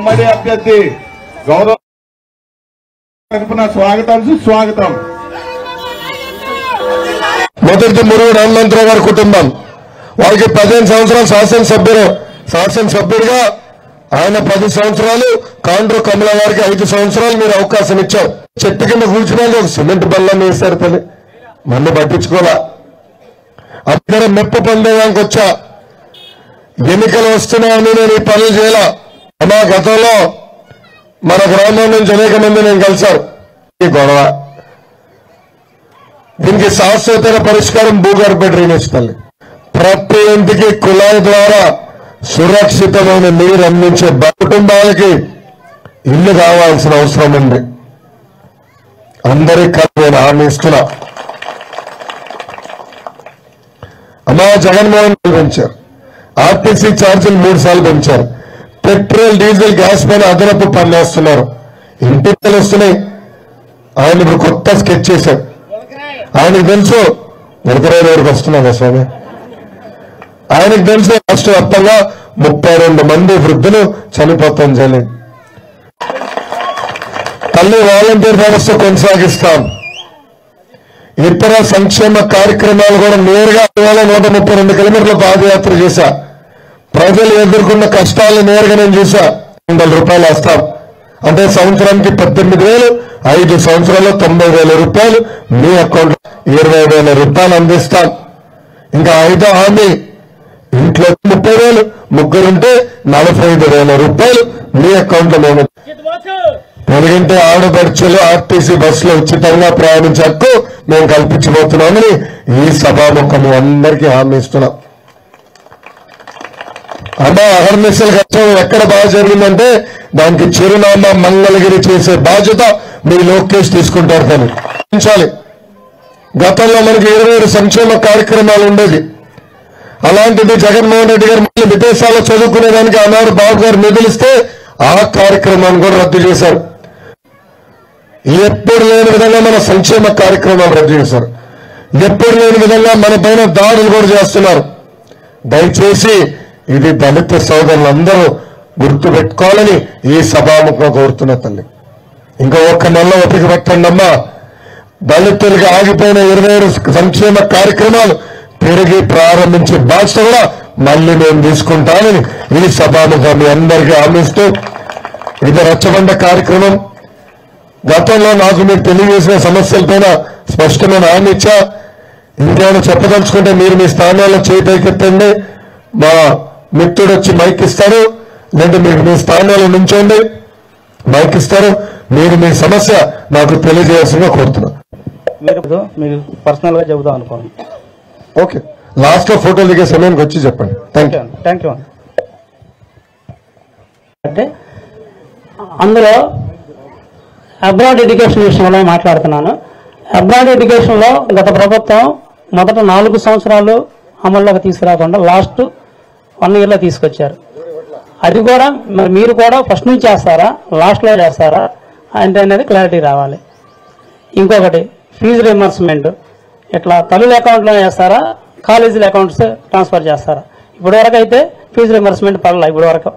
ఉమ్మడి అభ్యర్థి గౌరవ తరపున స్వాగతం సుస్వాగతం. మొదటి మురుగు హనుమంతరావు గారి కుటుంబం వారికి 15 సంవత్సరాలు శాసనసభ్యుడిగా ఆయన 10 సంవత్సరాలు, కాండ్రు కమల వారికి 5 సంవత్సరాలు మీరు అవకాశం ఇచ్చారు. చెట్టు కింద కూర్చున్న ఒక సిమెంట్ బల్లం వేశారు. పని మన్ను పట్టించుకోవాలా. అక్కడ మెప్పు పొందేదానికి వచ్చా. ఎన్నికలు వస్తున్నాయని నేను ఈ పనులు చేయాల. మా గతంలో మన గ్రామం నుంచి అనేక మంది నేను కలిశారు. ఈ గొడవ దీనికి శాశ్వత పరిష్కారం భూగర్భ డ్రైనేజ్ తల్లి. ప్రతి ఇంటికి కుళాయి ద్వారా సురక్షితమైన నీరు అందించే కుటుంబాలకి ఇల్లు కావాల్సిన అవసరం ఉంది. అందరికీ నేను హామీ ఇస్తున్నా. అమ్మా జగన్మోహన్ పెంచారు. ఆర్టీసీ ఛార్జీలు 3 సార్లు పెంచారు. పెట్రోల్, డీజిల్, గ్యాస్ పైన అదనపు పన్నేస్తున్నారు. ఇంటి బిల్లులు వస్తున్నాయి. ఆయన ఇప్పుడు కొత్త స్కెచ్ చేశారు. ఆయనకు తెలుసు నిరతరాయన వరకు వస్తున్నాగా స్వామి. ఆయనకు తెలుసు రాష్ట్ర వ్యాప్తంగా 32 మంది వృద్ధులు చనిపోతాం జరిగింది. తల్లి వాలంటీర్ వ్యవస్థ కొనసాగిస్తాం. ఇతర సంక్షేమ కార్యక్రమాలు కూడా నేరుగా 132 కిలోమీటర్ల పాదయాత్ర చేశా. ప్రజలు ఎదుర్కొన్న కష్టాలను నేరుగా నేను చూసా. 100 రూపాయలు వేస్తాం అంటే సంవత్సరానికి 18,000, 5 సంవత్సరాల్లో 90,000 రూపాయలు మీ అకౌంట్ 20,000 రూపాయలు అందిస్తాం. ఇంకా 5వ హామీ ఇంట్లో 30,000, ముగ్గురుంటే 45,000 రూపాయలు మీ అకౌంట్ లో మేము ఎందుకంటే ఆడపడుచులు ఆర్టీసీ బస్సులో ఉచితంగా ప్రయాణించే హక్కు మేము కల్పించబోతున్నామని ఈ సభాముఖం అందరికీ హామీ ఇస్తున్నాం. అమ్మా అహర్నిశలు కష్టం ఎక్కడ బాగా జరిగిందంటే దానికి చిరునామా మంగళగిరి చేసే బాధ్యత మీ లోకేష్ తీసుకుంటారు. కానీ గతంలో మనకి 27 సంక్షేమ కార్యక్రమాలు ఉండేది. అలాంటిది జగన్మోహన్ రెడ్డి గారు మళ్ళీ విదేశాల్లో చదువుకునేదానికి అన్నారు బాబు గారు నిధులిస్తే ఆ కార్యక్రమాన్ని కూడా రద్దు చేశారు. ఎప్పుడు లేని విధంగా మన సంక్షేమ కార్యక్రమాలు రద్దు చేశారు. ఎప్పుడు లేని విధంగా మన పైన దాడులు కూడా చేస్తున్నారు. దయచేసి ఇది దళిత సోదరులందరూ గుర్తుపెట్టుకోవాలని ఈ సభాముఖంగా కోరుతున్న తల్లి. ఇంకా ఒక్క నెల ఓపిక పట్టండి అమ్మా. దళితులకి ఆగిపోయిన 27 సంక్షేమ కార్యక్రమాలు తిరిగి ప్రారంభించే బాధ్యత కూడా మళ్ళీ నేను తీసుకుంటానని ఈ సభాముగా మీ అందరికీ హామీస్తూ ఇది రచ్చబండ కార్యక్రమం. గతంలో నాకు మీరు తెలియజేసిన సమస్యలపైన స్పష్టమైన హామీ ఇచ్చా. ఇంకేమైనా చెప్పదలుచుకుంటే మీరు మీ స్థానాల్లో చేయి పైకెత్తండి, మా మిత్రుడు వచ్చి మైక్ ఇస్తారు, లేదంటే మీరు మీ స్థానాల్లో నుంచోండి, మైక్ ఇస్తారు. మీరు మీ సమస్య నాకు తెలియజేయాల్సిందిగా కోరుతున్నాను. మీకు పర్సనల్ గా చెబుదాం అనుకోండి. ఓకే, లాస్ట్ లో ఫోటో దిగే సమయానికి వచ్చి చెప్పండి. Thank you. అంటే అందులో అబ్రాడ్ ఎడ్యుకేషన్ విషయంలో మాట్లాడుతున్నాను. అబ్రాడ్ ఎడ్యుకేషన్ లో గత ప్రభుత్వం మొదట 4 సంవత్సరాలు అమల్లోకి తీసుకురాకుండా లాస్ట్ 1 year లో తీసుకొచ్చారు. అది కూడా మరి మీరు కూడా ఫస్ట్ నుంచి చేస్తారా, లాస్ట్ లో చేస్తారా అంటే అనేది క్లారిటీ రావాలి. ఇంకొకటి ఫీజు రియంబర్స్మెంట్ ఇట్లా తల్లుల అకౌంట్లో చేస్తారా, కాలేజీల అకౌంట్స్ ట్రాన్స్ఫర్ చేస్తారా? ఇప్పటి వరకు అయితే ఫీజు రియంబర్స్మెంట్ పడలా, ఇప్పటి వరకు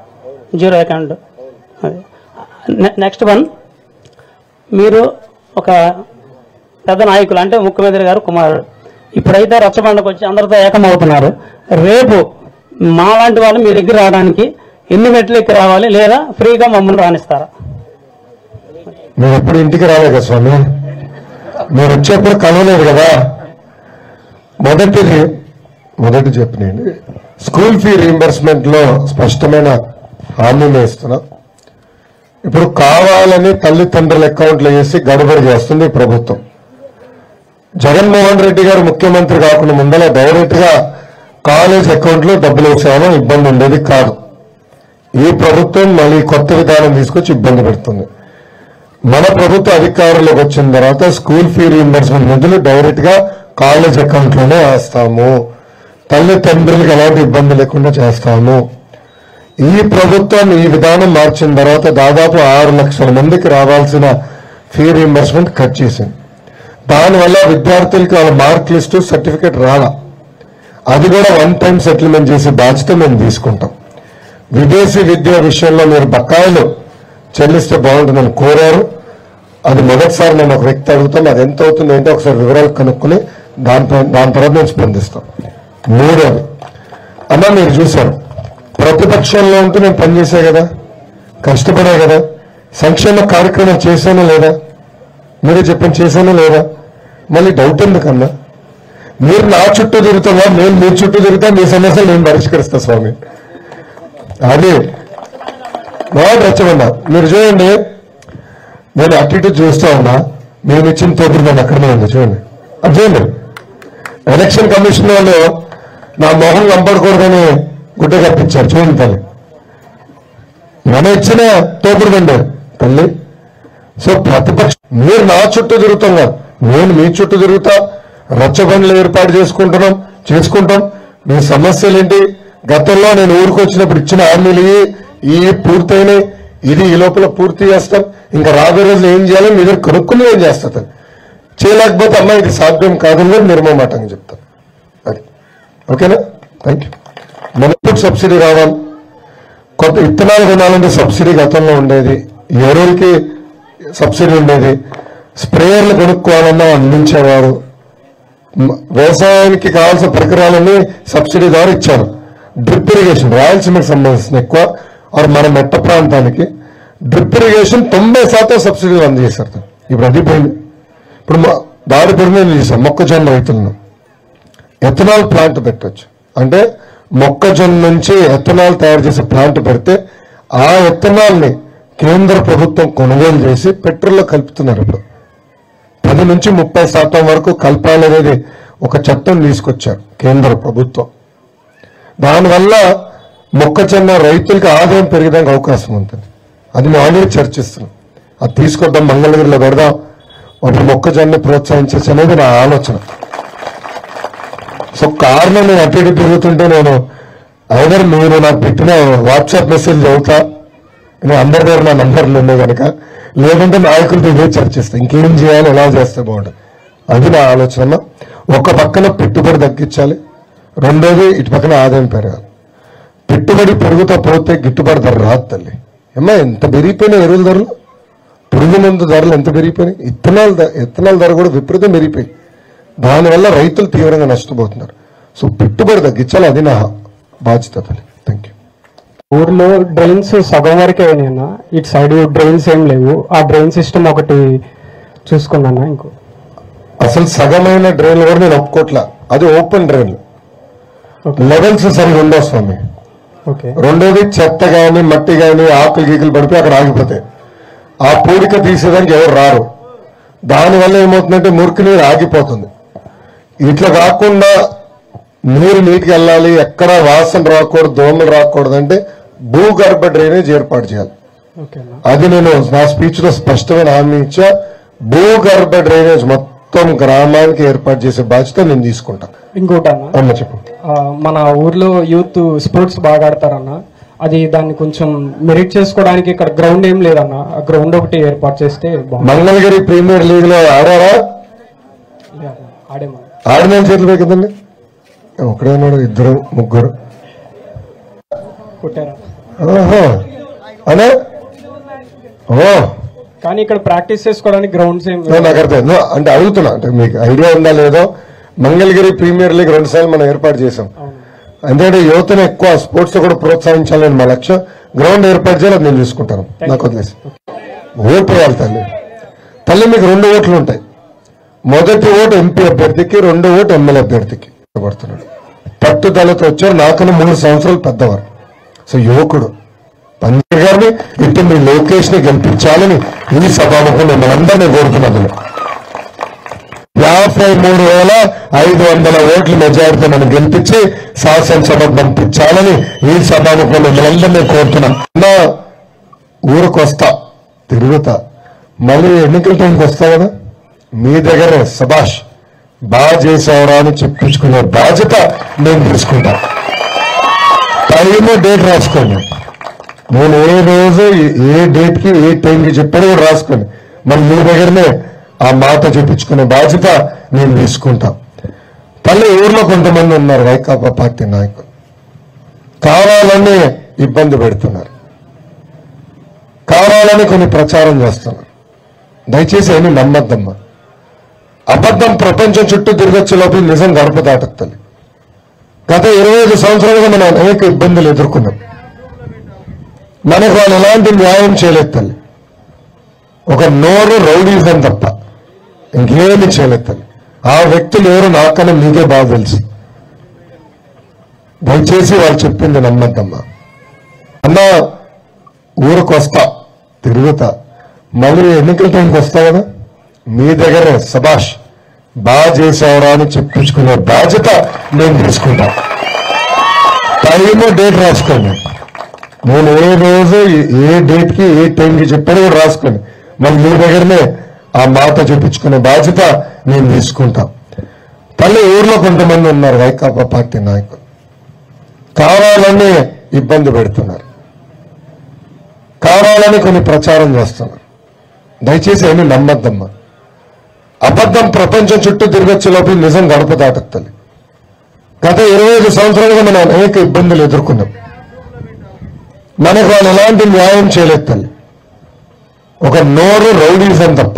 0 అకౌంట్. నెక్స్ట్ వన్, మీరు ఒక పెద్ద నాయకులు అంటే ముఖ్యమంత్రి గారు కుమారుడు, ఇప్పుడైతే రచ్చబండకు వచ్చి అందరితో ఏకమవుతున్నారు. రేపు మాలాంటి వాళ్ళు మీ దగ్గర రావడానికి ఎన్ని మెట్లు ఎక్కి రావాలి, లేదా ఫ్రీగా మమ్మల్ని రాణిస్తారా? మీరు ఎప్పుడు ఇంటికి రాలే కదా స్వామి, మీరు వచ్చేప్పుడు కలవలేదు కదా. మొదటి చెప్పినండి, స్కూల్ ఫీ రీయింబర్స్మెంట్ లో స్పష్టమైన హామీని ఇస్తున్నా. ఇప్పుడు కావాలని తల్లిదండ్రుల అకౌంట్లో వేసి గడబడి చేస్తుంది ఈ ప్రభుత్వం. జగన్మోహన్ రెడ్డి గారు ముఖ్యమంత్రి కాకుండా ముందర డైరెక్ట్ గా కాలేజ్ అకౌంట్ లో డబ్బులు వేసామో ఇబ్బంది ఉండేది కాదు. ఈ ప్రభుత్వం మళ్ళీ కొత్త విధానం తీసుకొచ్చి ఇబ్బంది పెడుతుంది. మన ప్రభుత్వ అధికారులకు వచ్చిన తర్వాత స్కూల్ ఫీ రీయింబర్స్మెంట్ నిధులు డైరెక్ట్ గా కాలేజ్ అకౌంట్ లోనే వేస్తాము. తల్లిదండ్రులకు ఎలాంటి ఇబ్బంది లేకుండా చేస్తాము. ఈ ప్రభుత్వం ఈ విధానం మార్చిన తర్వాత దాదాపు 6 లక్షల మందికి రావాల్సిన ఫీ రీయింబర్స్మెంట్ కట్ చేసింది. దానివల్ల విద్యార్థులకి వాళ్ళ మార్క్ లిస్టు సర్టిఫికేట్ రాలా. అది కూడా 1 time సెటిల్మెంట్ చేసే బాధ్యత మేము తీసుకుంటాం. విదేశీ విద్య విషయంలో మీరు బకాయిలు చెల్లిస్తే బాగుంటుందని కోరారు. అది మొదటిసారి నేను ఒక వ్యక్తి అడుగుతాను, అది ఎంత అవుతుంది అంటే ఒకసారి వివరాలు కనుక్కుని దాని తర్వాత నేను స్పందిస్తాం. 3వది, అన్న మీరు చూశారు, ప్రతిపక్షంలో ఉంటూ నేను పనిచేసా కదా, కష్టపడా కదా, సంక్షేమ కార్యక్రమం చేశానో లేదా? మీరే చెప్పండి, చేశానో లేదా? మళ్ళీ డౌట్ ఎందుకన్నా? మీరు నా చుట్టూ తిరుగుతున్నా, నేను మీ చుట్టూ తిరుగుతా, మీ సమస్యలు నేను పరిష్కరిస్తా స్వామి. అది బాగా రచ్చమన్నా. మీరు చూడండి, నేను అటు ఇటు చూస్తా ఉన్నా, మేము ఇచ్చిన తోపుడు నన్ను అక్కడనే ఉంది చూడండి. అది చూడండి, ఎలక్షన్ కమిషన్ వాళ్ళు నా మొహం కంపడకూడదని గుడ్డ కప్పించారు చూడండి తల్లి. మనం ఇచ్చిన తోపుడు బండి తల్లి. సో ప్రతిపక్షం మీరు నా చుట్టూ తిరుగుతున్నారు, నేను మీ చుట్టూ తిరుగుతా, రచ్చబండ్లు ఏర్పాటు చేసుకుంటాం. మీ సమస్యలు ఏంటి? గతంలో నేను ఊరికి వచ్చినప్పుడు ఇచ్చిన హామీలు ఈ పూర్తయినాయి, ఇది ఈ లోపల పూర్తి చేస్తాం, ఇంకా రాబోయే రోజులు ఏం చేయాలో మీ దగ్గర కనుక్కుని ఏం చేస్తాను. చేయలేకపోతే అమ్మా ఇది సాధ్యం కాదని కూడా నిర్మమాటంగా చెప్తాను. అది ఓకేనా? Thank you. మనప్పుడు సబ్సిడీ రావాలి. కొత్త విత్తనాలు కొనాలంటే సబ్సిడీ గతంలో ఉండేది, ఎరువులకి సబ్సిడీ ఉండేది, స్ప్రేయర్లు కొనుక్కోవాలన్నా అందించేవారు, వ్యవసాయానికి కావాల్సిన పరికరాలన్నీ సబ్సిడీ ద్వారా ఇచ్చారు. డ్రిప్ ఇరిగేషన్ రాయలసీమకి సంబంధించిన ఎక్కువ మన మెట్ట ప్రాంతానికి డ్రిప్ ఇరిగేషన్ 90% సబ్సిడీలు అందజేశారు. ఇప్పుడు అది పోయింది. ఇప్పుడు దాడి పెరిగి చేశాం మొక్కజొన్న రైతులను ఎథనాల్ ప్లాంట్ పెట్టచ్చు. అంటే మొక్కజొన్న నుంచి ఎథనాల్ తయారు చేసే ప్లాంట్ పెడితే ఆ ఎథనాల్ ని కేంద్ర ప్రభుత్వం కొనుగోలు చేసి పెట్రోల్లో కలుపుతున్నారు. ఇప్పుడు 10 నుంచి 30% వరకు కలపాలనేది ఒక చట్టం తీసుకొచ్చారు కేంద్ర ప్రభుత్వం. దానివల్ల మొక్కజొన్న రైతులకు ఆదాయం పెరిగడానికి అవకాశం ఉంటుంది. అది మేము ఆల్రెడీ చర్చిస్తున్నాం. అది తీసుకొద్దాం, మంగళగిరిలో పెడదాం, అప్పుడు మొక్కజొన్న ప్రోత్సహించేసి అనేది నా ఆలోచన. సో కారణం నేను అటు ఇటు తిరుగుతుంటే నేను ఐదర్ మీరు నాకు పెట్టిన వాట్సాప్ మెసేజ్ చదువుతా, నేను అందరి దగ్గర నా నంబర్లు ఉన్నాయి కనుక, లేదంటే నాయకులతో ఇదే చర్చిస్తా, ఇంకేం చేయాలి, ఎలా చేస్తే బాగుంటుంది. అది నా ఆలోచన. ఒక పక్కన పెట్టుబడి తగ్గించాలి, రెండోది ఇటు పక్కన ఆదాయం పెరగాలి. పెట్టుబడి పెరుగుతా పోతే గిట్టుబాటు ధర రాదు తల్లి. ఏమ్మా ఎంత పెరిగిపోయినాయి ఎరువుల ధరలు, పురుగు మందు ధరలు ఎంత పెరిగిపోయినాయి, ఇత్తనాల ధర కూడా విపరీతం పెరిగిపోయి, దానివల్ల రైతులు తీవ్రంగా నష్టపోతున్నారు. సో పెట్టుబడి తగ్గించాలి, అది నా బాధ్యత. Thank you. ఊర్లో డ్రైన్స్ సగం వరకే అయినా ఇటు సైడ్ డ్రైన్స్ ఏం లేవు. ఆ డ్రైన్ సిస్టమ్ ఒకటి చూసుకున్నా. ఇంకో అసలు సగమైన డ్రైన్లు కూడా నేను ఒప్పుకోట్లా. అది ఓపెన్ డ్రైన్లు, లెవెల్స్ సరిగా ఉండవు స్వామి. ఓకే. రెండోది చెత్త కానీ మట్టి కానీ ఆకులు గీకులు పడిపోయి అక్కడ ఆగిపోతాయి. ఆ పూడిక తీసేదానికి ఎవరు రారు. దానివల్ల ఏమవుతుందంటే మురికి నీరు ఆగిపోతుంది. ఇట్లా కాకుండా నీరు నీటికి వెళ్ళాలి, ఎక్కడ వాసన రాకూడదు, దోమలు రాకూడదు అంటే భూగర్భ డ్రైనేజ్ ఏర్పాటు చేయాలి. అది నేను నా స్పీచ్ లో స్పష్టమైన హామీ ఇచ్చా. భూగర్భ డ్రైనేజ్ మొత్తం గ్రామానికి ఏర్పాటు చేసే బాధ్యత నేను తీసుకుంటా. ఇంకోటి అన్న చెప్పు. మన ఊర్లో యూత్ స్పోర్ట్స్ బాగా ఆడతారన్న. అది దాన్ని కొంచెం మెరిట్ చేసుకోవడానికి ఇక్కడ గ్రౌండ్ ఏం లేదన్న. గ్రౌండ్ ఒకటి ఏర్పాటు చేస్తే మంగళగిరి ప్రీమియర్ లీగ్ లో ఆడారా? ఆడిన చేతులు పెట్టుదండి. ఒకడే ఉన్నాడు, ఇద్దరు ముగ్గురు కొట్టారా? అనే కానీ ఇక్కడ ప్రాక్టీస్ చేసుకోవడానికి గ్రౌండ్స్ ఏం నాకు అర్థం. అంటే అడుగుతున్నా, అంటే మీకు ఐడియా ఉందా లేదో. మంగళగిరి ప్రీమియర్ లీగ్ 2 సార్లు మనం ఏర్పాటు చేశాం. ఎందుకంటే యువతను ఎక్కువ స్పోర్ట్స్ లో కూడా ప్రోత్సహించాలని మా లక్ష్యం. గ్రౌండ్ ఏర్పాటు చేయాలి, నేను చూసుకుంటాను. నాకు వదిలేసి ఓటు వేయాలి. తల్లి మీకు 2 ఓట్లు ఉంటాయి. మొదటి ఓటు ఎంపీ అభ్యర్థికి, 2వ ఓటు ఎమ్మెల్యే అభ్యర్థికి పడుతున్నాడు. పట్టుదలతో వచ్చారు. నాకన్నా 3 సంవత్సరాలు పెద్దవారు. సో యువకుడు పంజర్ గారిని ఇప్పుడు మీ లోకేష్ ని గెలిపించాలని ఈ సభాముఖం మిమ్మల్ని అందరినీ కోరుతున్నాను. 53,500 ఓట్ల మెజారిటీ నన్ను గెలిపించి శాసనసభకు పంపించాలని ఈ సభాముఖం మిమ్మల్ని అందరినీ కోరుతున్నాను. నా ఊరికి వస్తా, తిరుగుతా, మళ్ళీ ఎన్నికల టైంకి వస్తా కదా, మీ దగ్గరే సభాష్ బాగా చేసేవరా అని చెప్పించుకునే బాధ్యత నేను తీసుకుంటా. టైం డేట్ రాసుకోండి. నేను ఏ రోజు ఏ డేట్ కి ఏ టైంకి చెప్పాను కూడా రాసుకోండి. మరి మీ దగ్గరనే ఆ మాట చెప్పించుకునే బాధ్యత నేను తీసుకుంటా. తల్లి ఊర్లో కొంతమంది ఉన్నారు వైకాపా పార్టీ నాయకులు, కావాలని ఇబ్బంది పెడుతున్నారు, కావాలని కొన్ని ప్రచారం చేస్తున్నారు. దయచేసి ఏమి నమ్మద్దమ్మా. అబద్ధం ప్రపంచం చుట్టూ తిరగొచ్చే లోపల నిజం గడప దాటదు తల్లి. గత 25 సంవత్సరాలుగా మనం అనేక ఇబ్బందులు ఎదుర్కొన్నాం. మనకు వాళ్ళు ఎలాంటి న్యాయం చేయలేదు తల్లి. ఒక నోరు రౌడీజం తప్ప ఇంకేమి చేయలేదు తల్లి. ఆ వ్యక్తులు ఎవరు నాకన్నా మీకే బాగా తెలుసు. దయచేసి వాళ్ళు చెప్పింది నమ్మద్దమ్మా. అన్నా ఊరికి వస్తా, తిరుగుతా, మళ్ళీ ఎన్నికల టైంకి వస్తా కదా, మీ దగ్గరే సభాష్ బాగా చేసేవరా అని చెప్పించుకునే బాధ్యత నేను తీసుకుంటా. టైం డేట్ రాసుకోండి. నేను ఏ రోజు ఏ డేట్ కి ఏ టైంకి చెప్పాను కూడా రాసుకోండి. మరి మీ దగ్గరనే ఆ మాట చెప్పించుకునే బాధ్యత నేను తీసుకుంటా. తల్లి ఊర్లో కొంతమంది ఉన్నారు వైకాపా పార్టీ నాయకులు, కావాలని ఇబ్బంది పెడుతున్నారు, కావాలని కొన్ని ప్రచారం చేస్తున్నారు. దయచేసి ఏమి నమ్మద్దమ్మా. అబద్ధం ప్రపంచం చుట్టూ తిరగొచ్చే లోపల నిజం గడప దాటదు తల్లి. గత 25 సంవత్సరాలుగా మనం అనేక ఇబ్బందులు ఎదుర్కొన్నాం. మనకు వాళ్ళు ఎలాంటి న్యాయం చేయలేదు తల్లి. ఒక నోరు రౌడీజం తప్ప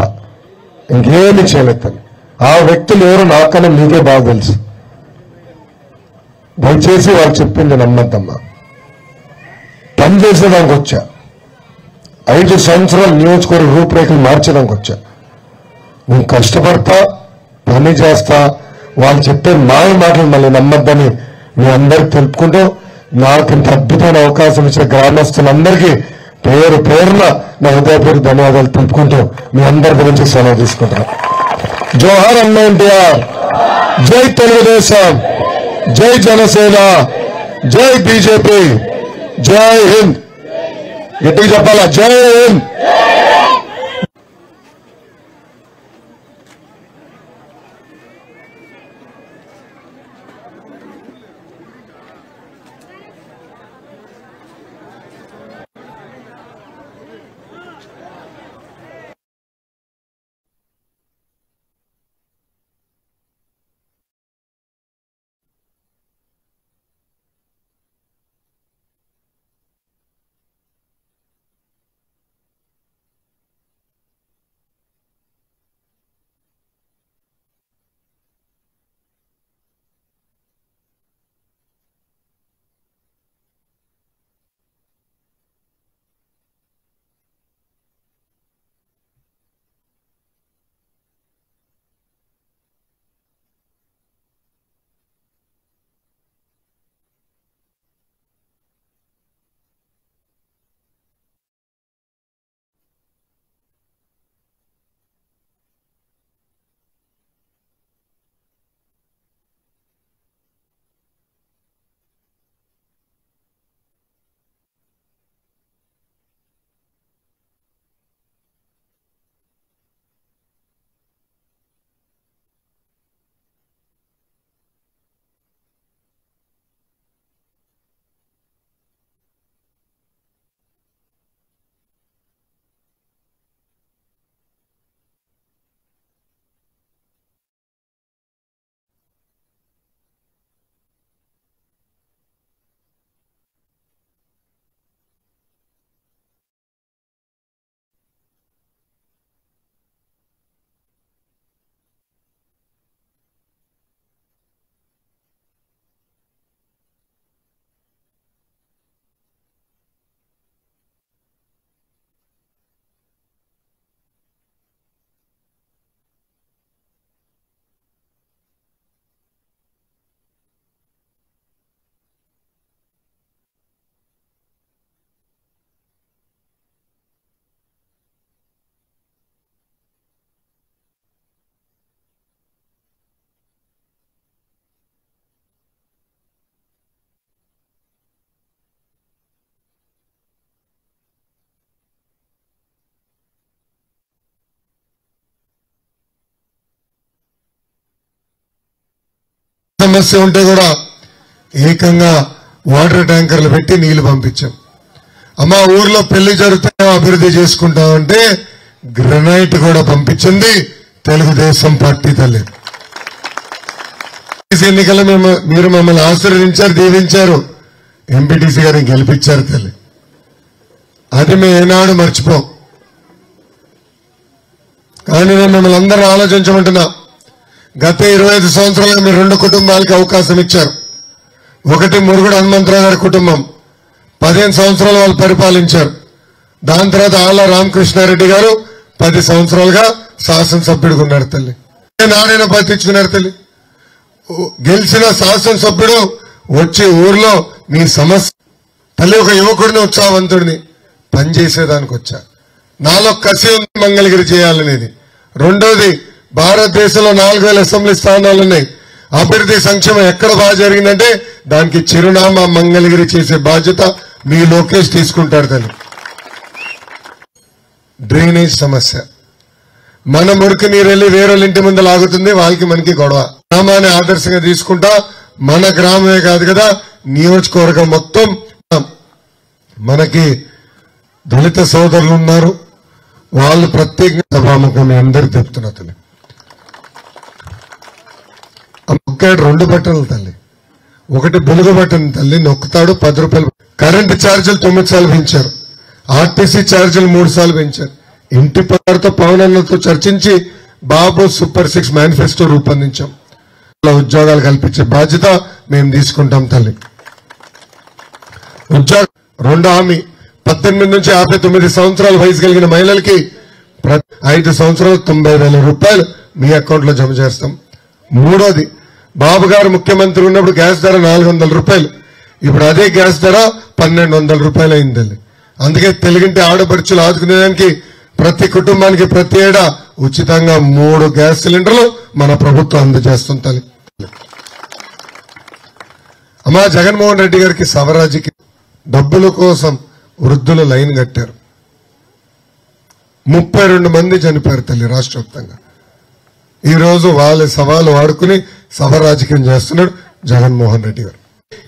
ఇంకేమి చేయలేదు తల్లి. ఆ వ్యక్తులు ఎవరు నాకన్నా మీకే బాగా తెలుసు. దయచేసి వాళ్ళు చెప్పింది నమ్మద్దమ్మా. పని చేసేదానికి వచ్చా. 5 సంవత్సరాలు నియోజకవర్గ రూపురేఖలు మార్చడానికి వచ్చా. నేను కష్టపడతా, పని చేస్తా. వాళ్ళు చెప్పే మాయ మాటలు మళ్ళీ నమ్మద్దని మీ అందరికి తెలుపుకుంటూ, నాకు ఇంత అద్భుతమైన అవకాశం ఇచ్చిన గ్రామస్తులందరికీ పేరు పేరున నా హృదయపూర్వక ధన్యవాదాలు తెలుపుకుంటూ మీ అందరి గురించి సెలవు తీసుకుంటున్నాను. జోహార్ అన్న ఎన్టీఆర్, జై తెలుగుదేశం, జై జనసేన, జై బీజేపీ, జై హింద్. గట్టిగా చెప్పాలా, జై హింద్. సమస్య ఉంటే కూడా ఏకంగా వాటర్ ట్యాంకర్లు పెట్టి నీళ్లు పంపించాం. అమ్మా ఊర్లో పెళ్లి జరుగుతాయో అభివృద్ధి చేసుకుంటామంటే గ్రనైట్ కూడా పంపించింది తెలుగుదేశం పార్టీ తల్లి. ఎన్నికల్లో మీరు మమ్మల్ని ఆశీర్వదించారు, దీవించారు, ఎంపీటీసీ గారిని గెలిపించారు తల్లి. అది మేము ఏనాడు మర్చిపోం. కానీ నేను మిమ్మల్ని అందరూ ఆలోచించమంటున్నా. గత 25 సంవత్సరాలుగా మీరు 2 కుటుంబాలకి అవకాశం ఇచ్చారు. ఒకటి మురుగుడు హనుమంతరావు గారి కుటుంబం 15 సంవత్సరాలు వాళ్ళు పరిపాలించారు. దాని తర్వాత ఆళ్ళ రామకృష్ణారెడ్డి గారు 10 సంవత్సరాలుగా శాసనసభ్యుడిగా ఉన్నారు తల్లి. నారాయణ పట్టించుకున్నారు తల్లి. గెలిచిన శాసనసభ్యుడు వచ్చి ఊర్లో మీ సమస్య తల్లి ఒక యువకుడిని ఉత్సాహవంతుడిని పనిచేసేదానికి వచ్చా. నాలో కసి ఉంది మంగళగిరి చేయాలనేది. రెండోది భారతదేశంలో 4000 అసెంబ్లీ స్థానాలున్నాయి. అభివృద్ధి సంక్షేమం ఎక్కడ బాగా జరిగిందంటే దానికి చిరునామా మంగళగిరి చేసే బాధ్యత మీ లోకేష్ తీసుకుంటాడు తల్లి. డ్రైనేజ్ సమస్య మన మురికి నీరు వెళ్ళి వేరే ఇంటి ముందు లాగుతుంది, వాళ్ళకి మనకి గొడవ. గ్రామాన్ని ఆదర్శంగా తీసుకుంటా మన గ్రామమే కాదు కదా నియోజకవర్గం మొత్తం మనకి దళిత సోదరులు ఉన్నారు. వాళ్ళు ప్రత్యేకంగా సభాముఖం మీ అందరికి చెప్తున్నా తల్లి. ఒక్కడు 2 బట్టలు తల్లి. ఒకటి బులుగు బట్టను తల్లి నొక్కుతాడు 10 రూపాయలు. కరెంటు ఛార్జీలు 9 సార్లు పెంచారు. ఆర్టీసీ ఛార్జీలు 3 సార్లు పెంచారు. ఇంటి పదార్థ పవన్ అన్నతో చర్చించి బాబు సూపర్ 6 మేనిఫెస్టో రూపొందించాం. ఉద్యోగాలు కల్పించే బాధ్యత మేము తీసుకుంటాం తల్లి. ఉద్యోగం 2 హామీ 18 నుంచి 59 సంవత్సరాల వయసు కలిగిన మహిళలకి 5 సంవత్సరాలు 90,000 రూపాయలు మీ అకౌంట్ లో జమ చేస్తాం. మూడోది బాబు గారు ముఖ్యమంత్రి ఉన్నప్పుడు గ్యాస్ ధర 400 రూపాయలు, ఇప్పుడు అదే గ్యాస్ ధర 1200 రూపాయలు అయిందండి. అందుకే తెలుగింటి ఆడపడుచులు ఆదుకునేదానికి ప్రతి కుటుంబానికి ప్రతి ఏడా ఉచితంగా 3 గ్యాస్ సిలిండర్లు మన ప్రభుత్వం అందజేస్తుంది తల్లి. అమ్మా జగన్మోహన్ రెడ్డి గారికి సవరాజికి డబ్బుల కోసం వృద్ధులు లైన్ కట్టారు. 32 మంది చనిపోయారు తల్లి రాష్ట్ర వ్యాప్తంగా. ఈ రోజు వాళ్ళ సవాలు వాడుకుని సభ రాజకీయం చేస్తున్నాడు జగన్మోహన్ రెడ్డి గారు.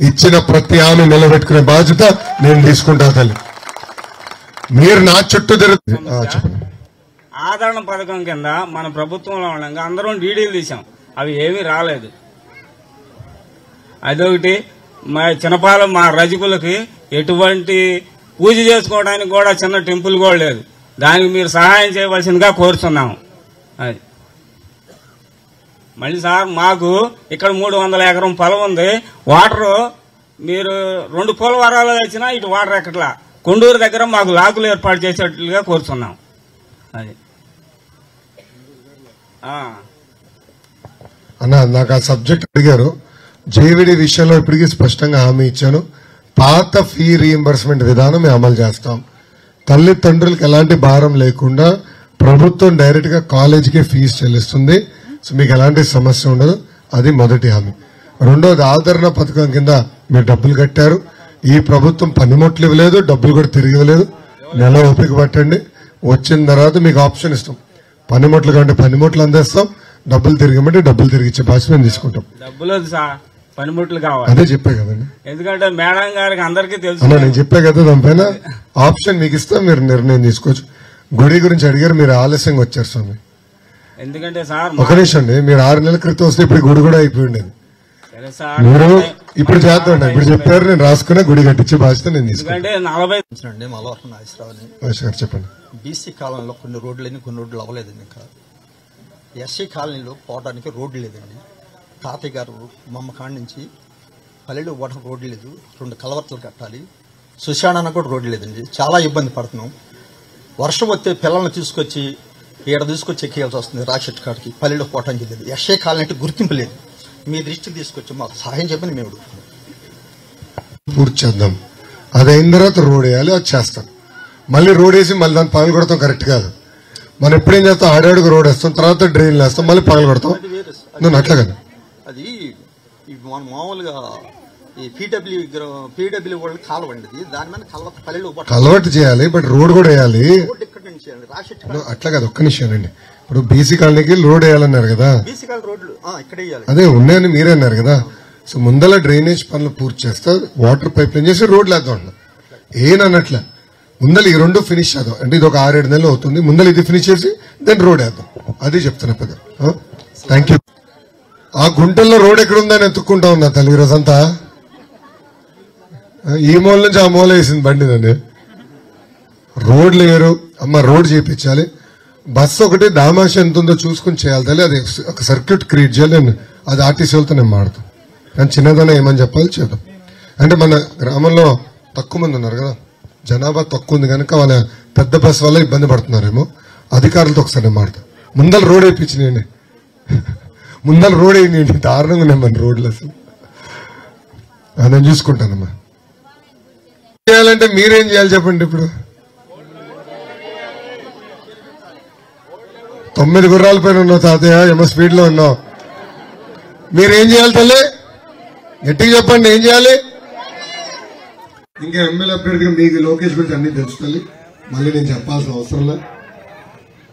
ఇచ్చిన ప్రతి హామీ నిలబెట్టుకునే బాధ్యత నేను తీసుకుంటా తల్లి. మీరు నా చుట్టూ చెప్పండి. ఆదరణ పథకం కింద మన ప్రభుత్వంలో ఉండగా అందరం డీడీలు తీసాం, అవి ఏమీ రాలేదు. అదొకటి మా చిన్నపాలెం మా రజకులకి ఎటువంటి పూజ చేసుకోవడానికి కూడా చిన్న టెంపుల్ కూడా లేదు. దానికి మీరు సహాయం చేయవలసిందిగా కోరుతున్నాము. అది మళ్ళీ సార్ మాకు ఇక్కడ 300 ఎకరం పొలం ఉంది. వాటర్ మీరు 2 పోలవరాలు వచ్చినా ఇటు వాటర్ ఎక్కట్లా. కొండూరు దగ్గర మాకు లాకులు ఏర్పాటు చేసేట్లుగా కోరుతున్నాం. అది అన్న నాకు ఆ సబ్జెక్ట్ అడిగారు. జేవిడి విషయంలో ఇప్పటికీ స్పష్టంగా హామీ ఇచ్చాను. పాత ఫీ రీఎంబర్స్మెంట్ విధానం మేము అమలు చేస్తాం. తల్లిదండ్రులకు ఎలాంటి భారం లేకుండా ప్రభుత్వం డైరెక్ట్ గా కాలేజీకే ఫీజు చెల్లిస్తుంది. సో మీకు ఎలాంటి సమస్య ఉండదు. అది మొదటి హామీ. రెండోది ఆదరణ పథకం కింద మీరు డబ్బులు కట్టారు. ఈ ప్రభుత్వం పనిముట్లు ఇవ్వలేదు, డబ్బులు కూడా తిరిగి ఇవ్వలేదు. నెల ఓపిక పట్టండి, వచ్చిన తర్వాత మీకు ఆప్షన్ ఇస్తాం. పనిముట్లు కంటే పనిముట్లు అందేస్తాం, డబ్బులు తిరిగిమంటే డబ్బులు తిరిగి ఇచ్చే బాధ్యత మేము తీసుకుంటాం. డబ్బులు పనిముట్లు కావాలి. అదే చెప్పే కదండి, ఎందుకంటే మేడం గారికి అందరికీ తెలుసు. అన్నా నేను చెప్పే కదా దానిపైన ఆప్షన్ మీకు ఇస్తాం, మీరు నిర్ణయం తీసుకోవచ్చు. గుడి గురించి అడిగారు, మీరు ఆలస్యంగా వచ్చారు స్వామి. ఎందుకంటే సార్ ఒక నిమిషం అండి, మీరు 6 నెలల క్రితం వస్తే ఇప్పుడు గుడి కూడా అయిపోయి ఉండేది. మీరు ఇప్పుడు చేద్దాం, ఇప్పుడు చెప్పారు, నేను రాసుకునే గుడి కట్టించే బాధ్యత నేను తీసుకుంటాను. చెప్పండి. బీసీ కాలనీలో కొన్ని రోడ్లని కొన్ని రోడ్లు అవ్వలేదండి. ఇంకా ఎస్సీ కాలనీలో పోవడానికి రోడ్లు లేదండి. తాతయ్య గారు మమ్మ కాడి నుంచి పల్లెలు వాటర్ రోడ్డు లేదు, 2 కలవర్తలు కట్టాలి. సుశానాన్న కూడా రోడ్డు లేదండి. చాలా ఇబ్బంది పడుతున్నాం. వర్షం వస్తే పిల్లల్ని తీసుకొచ్చి తీసుకొచ్చి ఎక్కేయాల్సి వస్తుంది. రాకెట్ కాడికి పల్లెలో పోవడానికి లేదు. ఎస్సీ కాలనీ అంటే గుర్తింపు లేదు. మీ దృష్టికి తీసుకొచ్చి మాకు సహాయం చెప్పని మేము పూర్తి చేద్దాం. అది అయిన తర్వాత రోడ్ వేయాలి, అది చేస్తాం. మళ్ళీ రోడ్ వేసి మళ్ళీ దాన్ని పగలు కొడతాం, కరెక్ట్ కాదు. మనం ఎప్పుడేం చేస్తాం, ఆడాడుగు రోడ్ వేస్తాం, తర్వాత డ్రైన్లు వేస్తాం, మళ్ళీ పగలు కొడతాం. నువ్వు అట్లా కదా. అది మనం మామూలుగా ఈ పీడబ్ల్యూ వాళ్ళు కాలువ అండి, దాని మీద పల్లెలు అలవాటు చేయాలి, బట్ రోడ్ కూడా వేయాలి. అట్లా కాదు, ఒక్క నిమిషం అండి. ఇప్పుడు బీసీ కాలనీకి రోడ్ వేయాలన్నారు కదా. బీసీ కాలనీ రోడ్లు ఇక్కడ ఇవ్వాలి. అదే ఉన్నాయని మీరే అన్నారు కదా. సో ముందల డ్రైనేజ్ పనులు పూర్తి చేస్తా, వాటర్ పైప్ లైన్ చేసి రోడ్లు వేద్దాం అన్న. ఏనన్నట్లే ముందల ఈ రెండు ఫినిష్ చేద్దాం. అంటే ఇది ఒక 6-7 నెలలు అవుతుంది. ముందల ఇది ఫినిష్ చేసి దెన్ రోడ్ వేద్దాం. అది చెప్తున్నా పెద్ద. Thank you. ఆ గుంటల్లో రోడ్ ఎక్కడుందని ఎత్తుక్కుంటా ఉన్నా తల్లి రోజంతా. ఈ మూల నుంచి ఆ మూల వేసింది బండి నన్ను. రోడ్లు వేరు అమ్మ, రోడ్ చేయించాలి. బస్సు ఒకటి దామాష ఎంత ఉందో చూసుకుని చేయాలి తల్లి. అది ఒక సర్క్యూట్ క్రియేట్ చేయాలి. నేను అది ఆర్టీసీ వాళ్ళతో నేను మాడతాను. కానీ చిన్నదనే ఏమని చెప్పాలి చేద్దాం. అంటే మన గ్రామంలో తక్కువ మంది ఉన్నారు కదా, జనాభా తక్కువ ఉంది కనుక వాళ్ళ పెద్ద బస్ వల్ల ఇబ్బంది పడుతున్నారేమో. అధికారులతో ఒకసారి నేను మాడతాను. ముందల రోడ్ వేయించినాయండి, ముందల రోడ్ వేయండి. దారుణంగా ఉన్నాయి మన రోడ్లు అసలు. నేను చూసుకుంటానమ్మా. చేయాలంటే మీరేం చేయాలి చెప్పండి. ఇప్పుడు 9 గుర్రాల పైన ఉన్నావు తాతయ్య, ఏమో స్పీడ్ లో ఉన్నావు. మీరేం చేయాలి తల్లి? గట్టిగా చెప్పండి, ఏం చేయాలి? ఇంకా ఎమ్మెల్యే అభ్యర్థిగా మీకు లోకేష్ గురించి అన్ని తెలుసుకోవాలి. మళ్ళీ నేను చెప్పాల్సిన అవసరం లేదు.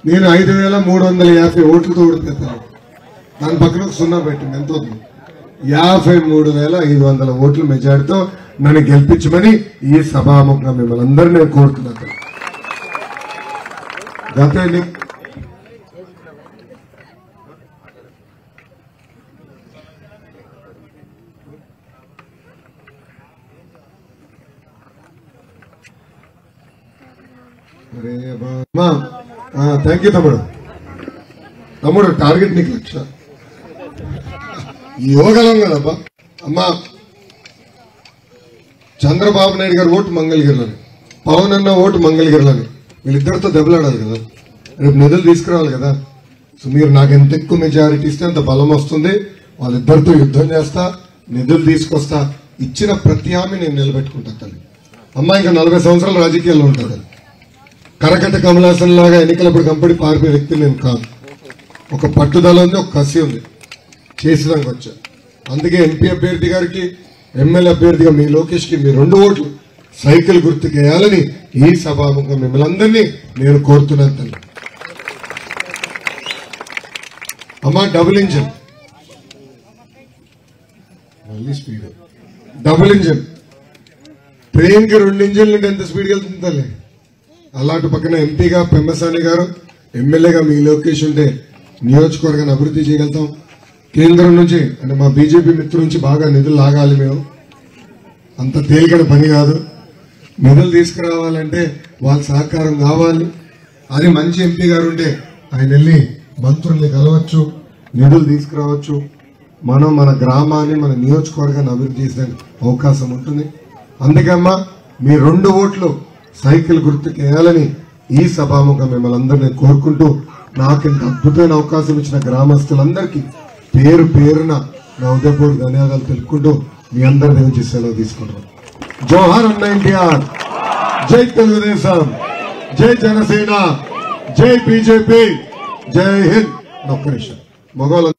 నేను 5,350 ఓట్లతో ఓడిపోతాను. దాని పక్కన ఒక 0 పెట్టింది. ఎంత అవుతుంది? 53,500 ఓట్ల మెజార్టీతో నన్ను గెలిపించమని ఈ సభాముఖంగా మిమ్మల్ని అందరూ నేను కోరుతున్నాను. గత థ్యాంక్ యూ తమ్ముడు. టార్గెట్ నీకు 1,00,000 ఇవ్వగలం కదబ్బా. అమ్మా, చంద్రబాబు నాయుడు గారు ఓటు మంగళగిరిలోని, పవన్ అన్న ఓటు మంగళగిరిలోని. వీళ్ళిద్దరితో దెబ్బలాడాలి కదా, రేపు నిధులు తీసుకురావాలి కదా. సో మీరు నాకు ఎంత ఎక్కువ మెజారిటీ ఇస్తే అంత బలం వస్తుంది. వాళ్ళిద్దరితో యుద్ధం చేస్తా, నిధులు తీసుకొస్తా. ఇచ్చిన ప్రతి హామీ నేను నిలబెట్టుకుంటా తల్లి. అమ్మ ఇంకా 40 సంవత్సరాలు రాజకీయాల్లో ఉంటుంది. కరకట్ట కమలాసన్ లాగా ఎన్నికలప్పుడు కంపడి పారిపోయే వ్యక్తి నేను కాదు. ఒక పట్టుదల ఉంది, ఒక కసి ఉంది. చేసేదానికి వచ్చా. అందుకే ఎంపీ అభ్యర్థి గారికి, ఎమ్మెల్యే అభ్యర్థిగా మీ లోకేష్ కి మీ 2 ఓట్లు సైకిల్ గుర్తుకు వేయాలని ఈ సభాముఖంగా మిమ్మల్ని అందరినీ నేను కోరుతున్నాను తల్లి. అమ్మా, డబుల్ ఇంజిన్, మళ్ళీ స్పీడ్. డబుల్ ఇంజిన్ ట్రైన్ కి 2 ఇంజిన్లు ఉంటే ఎంత స్పీడ్కి వెళ్తుంది తల్లి. అలాంటి పక్కన ఎంపీగా పెమ్మసాని గారు, ఎమ్మెల్యేగా మీ లోకేష్ ఉంటే నియోజకవర్గాన్ని అభివృద్ధి చేయగలుగుతాం. కేంద్రం నుంచి అంటే మా బీజేపీ మిత్రుల నుంచి బాగా నిధులు లాగాలి. మేము అంత తేలికైన పని కాదు. నిధులు తీసుకురావాలంటే వాళ్ళ సహకారం కావాలి. అది మంచి ఎంపీ గారు ఉంటే ఆయన వెళ్ళి మంత్రుల్ని కలవచ్చు, నిధులు తీసుకురావచ్చు. మనం మన గ్రామాన్ని, మన నియోజకవర్గాన్ని అభివృద్ధి చేసే అవకాశం ఉంటుంది. అందుకమ్మా, మీ 2 ఓట్లు సైకిల్ గుర్తుకు వేయాలని ఈ సభాముఖం మిమ్మల్ని అందరినీ కోరుకుంటూ, నాకు ఇంత అద్భుతమైన అవకాశం ఇచ్చిన గ్రామస్తులందరికీ పేరు పేరున నా ఉదయపూర్వక ధన్యవాదాలు తెలుపుకుంటూ మీ అందరి దగ్గర సెలవు తీసుకుంటాను. జోహార్ అన్న ఎన్టీఆర్, జై తెలుగుదేశం, జై జనసేన, జై బీజేపీ, జై హింద్. ఒక్క నిమిషం మగవాళ్ళ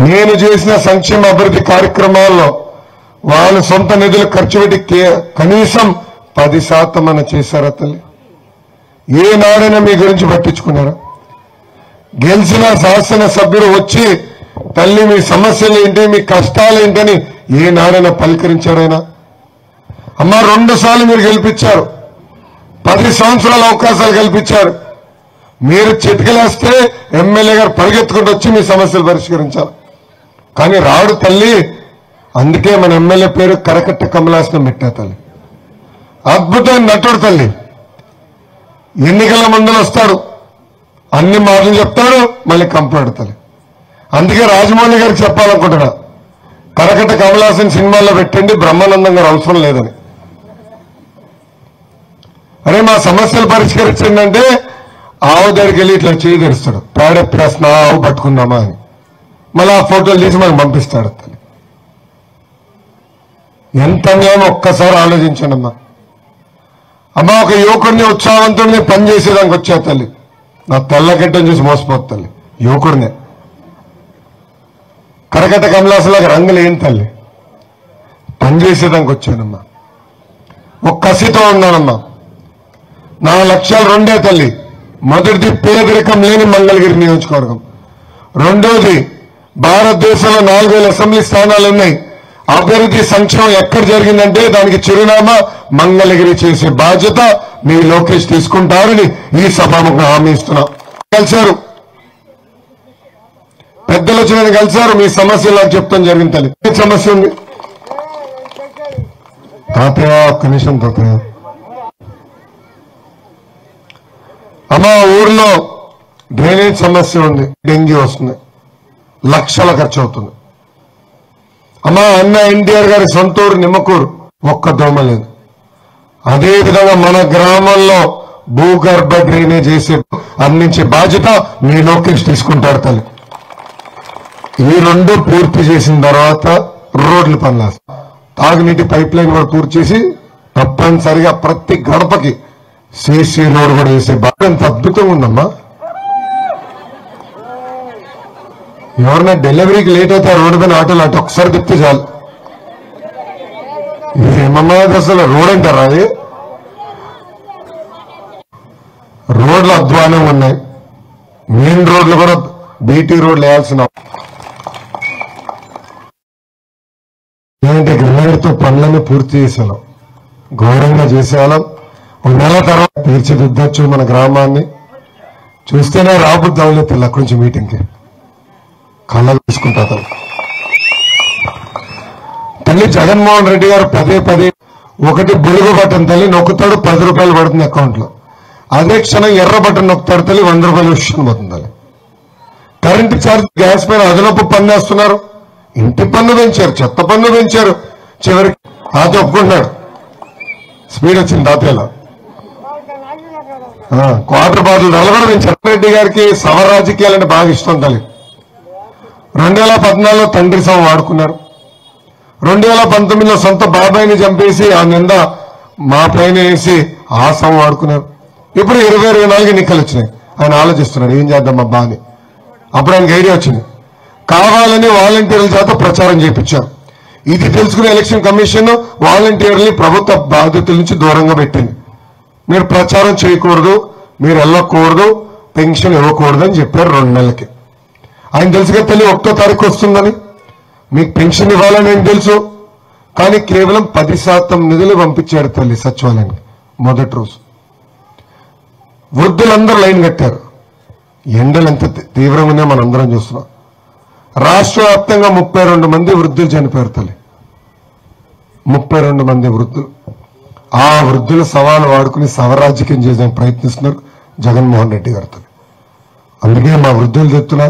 నేను చేసిన సంక్షేమ అభివృద్ధి కార్యక్రమాల్లో వాళ్ళ సొంత నిధులు ఖర్చు పెట్టి కనీసం 10% అని చేశారా తల్లి? ఏనాడైనా మీ గురించి పట్టించుకున్నారా? గెలిచిన శాసనసభ్యుడు వచ్చి తల్లి మీ సమస్యలు ఏంటి, మీ కష్టాలు ఏంటని ఏనాడైనా పలకరించారైనా? అమ్మ 2 సార్లు మీరు గెలిపించారు, 10 సంవత్సరాల అవకాశాలు కల్పించారు. మీరు చిటికలేస్తే ఎమ్మెల్యే గారు పరిగెత్తుకుంటూ వచ్చి మీ సమస్యలు పరిష్కరించారు. కానీ రాడు తల్లి. అందుకే మన ఎమ్మెల్యే పేరు కరకట్ట కమలాసనం పెట్టా తల్లి. అద్భుతమైన నటుడు తల్లి. ఎన్నికల మండలి వస్తాడు, అన్ని మాటలు చెప్తాడు, మళ్ళీ కంప్లైంట్ తల్లి. అందుకే రాజమౌళి గారికి చెప్పాలనుకుంటున్నా, కరకట్ట కమలాసన్ సినిమాల్లో పెట్టండి, బ్రహ్మానందం గారు అవసరం లేదని. అరే మా సమస్యలు పరిష్కరించండి అంటే ఆవు దగ్గరికి వెళ్ళి ఇట్లా చేయి తెరుస్తాడు, పేడెప్పేస్తున్నా ఆవు పట్టుకుందామా అని. మళ్ళీ ఆ ఫోటోలు తీసి మనకు పంపిస్తాడు తల్లి. ఎంత అన్యాయం ఒక్కసారి ఆలోచించండి అమ్మా. అమ్మా ఒక యువకుడిని ఉత్సాహవంతుడిని పనిచేసేదానికి వచ్చా తల్లి. నా తెల్లగడ్డని చూసి మోసపోతు తల్లి. యువకుడినే కరకట్ట కమలాసలాగా రంగులు ఏం తల్లి, పనిచేసేదానికి వచ్చానమ్మా. ఒక కసితో ఉన్నానమ్మా. 4 లక్ష్యాలు 2 తల్లి. మొదటిది పేదరికం లేని మంగళగిరి నియోజకవర్గం. రెండోది భారతదేశంలో 4000 అసెంబ్లీ స్థానాలు ఉన్నాయి. అభివృద్ధి సంక్షేమం ఎక్కడ జరిగిందంటే దానికి చిరునామా మంగళగిరి చేసే బాధ్యత మీ లోకేష్ తీసుకుంటారని ఈ సభాముఖంగా హామీ ఇస్తున్నా. కలిశారు, పెద్దలు వచ్చిన కలిశారు, మీ సమస్యలు నాకు చెప్తాం జరిగింది తల్లి. ఏ సమస్య ఉంది తాతయ్య? ఒక్క నిమిషం తాతయ్య. అమ్మ ఊర్లో డ్రైనేజ్ సమస్య ఉంది, డెంగ్యూ వస్తుంది, లక్షల ఖర్చు అవుతుంది. అమ్మ అన్న ఎన్టీఆర్ గారి సొంతూరు నిమ్మకూరు, ఒక్క దోమ లేదు. అదేవిధంగా మన గ్రామంలో భూగర్భ డ్రైనేజ్ చేసే అందించే బాధ్యత మీ లోకేష్ తీసుకుంటాడు తల్లి. ఈ 2 పూర్తి చేసిన తర్వాత రోడ్లు పనులు, తాగునీటి పైప్ లైన్ కూడా పూర్తి చేసి తప్పనిసరిగా ప్రతి గడపకి సీసీ రోడ్ కూడా వేసే బాధ్యత. ఎంత అద్భుతంగా ఉందమ్మా. ఎవరైనా డెలివరీకి లేట్ అయితే ఆ రోడ్డు పైన ఆటోలు అటు ఒకసారి తిప్పితే చాలు. ఏమమ్మా అసలు రోడ్ అంటారా? అది రోడ్లు అధ్వానం ఉన్నాయి. మెయిన్ రోడ్లు కూడా బీటీ రోడ్లు వేయాల్సిన ఏంటంటే గ్రహణతో పనులన్నీ పూర్తి చేసేవాళ్ళం, ఘోరంగా చేసేవాళ్ళం. 1 నెల తర్వాత తీర్చిదిద్దొచ్చు మన గ్రామాన్ని. చూస్తేనే రాబుద్ది అవ్వలేదు తెల్ల అక్కడి నుంచి మీటింగ్కి కళ్ళకు తీసుకుంటా తల్లి. జగన్మోహన్ రెడ్డి గారు పదే ఒకటి బులుగు బటన్ తల్లి నొక్కుతాడు, 10 రూపాయలు పడుతుంది అకౌంట్ లో. అదే క్షణం ఎర్ర బటన్ నొక్కుతాడు తల్లి, 100 రూపాయలు విషయం పోతుంది తల్లి. కరెంటు ఛార్జ్, గ్యాస్ పైన అదనపు పన్ను వేస్తున్నారు, ఇంటి పన్ను పెంచారు, చెత్త పన్ను పెంచారు. చివరికి తాత ఒప్పుకుంటున్నాడు, స్పీడ్ వచ్చింది తాతయ్యలో. క్వార్టర్ బాటిల్ ధరలు కూడా పెంచారు. రెడ్డి గారికి సభ రాజకీయాలంటే బాగా ఇష్టం తల్లి. 2014లో తండ్రి సభ వాడుకున్నారు. 2019లో సొంత బాబాయిని చంపేసి ఆ నింద మా పైన వేసి ఆ సభ వాడుకున్నారు. ఇప్పుడు 2024 ఎన్నికలు వచ్చినాయి. ఆయన ఆలోచిస్తున్నాడు ఏం చేద్దాం అబ్బా అని. అప్పుడు ఆయనకి ఐడియా వచ్చింది, కావాలని వాలంటీర్ల చేత ప్రచారం చేయించారు. ఇది తెలుసుకునే ఎలక్షన్ కమిషన్ వాలంటీర్లని ప్రభుత్వ బాధ్యతల నుంచి దూరంగా పెట్టింది. మీరు ప్రచారం చేయకూడదు, మీరు వెళ్ళకూడదు, పెన్షన్ ఇవ్వకూడదు అని చెప్పారు 2 నెలలకి. ఆయన తెలుసుగా తల్లి 1వ తారీఖు వస్తుందని, మీకు పెన్షన్ ఇవ్వాలని ఆయన తెలుసు. కానీ కేవలం 10% నిధులు పంపించాడు తల్లి సచివాలయానికి. మొదటి రోజు వృద్ధులందరూ లైన్ కట్టారు. ఎండలు ఎంత తీవ్రంగా ఉన్నాయో మనందరం చూస్తున్నాం. రాష్ట్ర వ్యాప్తంగా 32 మంది వృద్ధులు చనిపోయారు తల్లి. 32 మంది వృద్ధులు. ఆ వృద్ధుల సవాలు వాడుకుని సవరాజకీయం చేయడానికి ప్రయత్నిస్తున్నారు జగన్మోహన్ రెడ్డి గారు తల్లి. అందుకే మా వృద్ధులు చెప్తున్నా,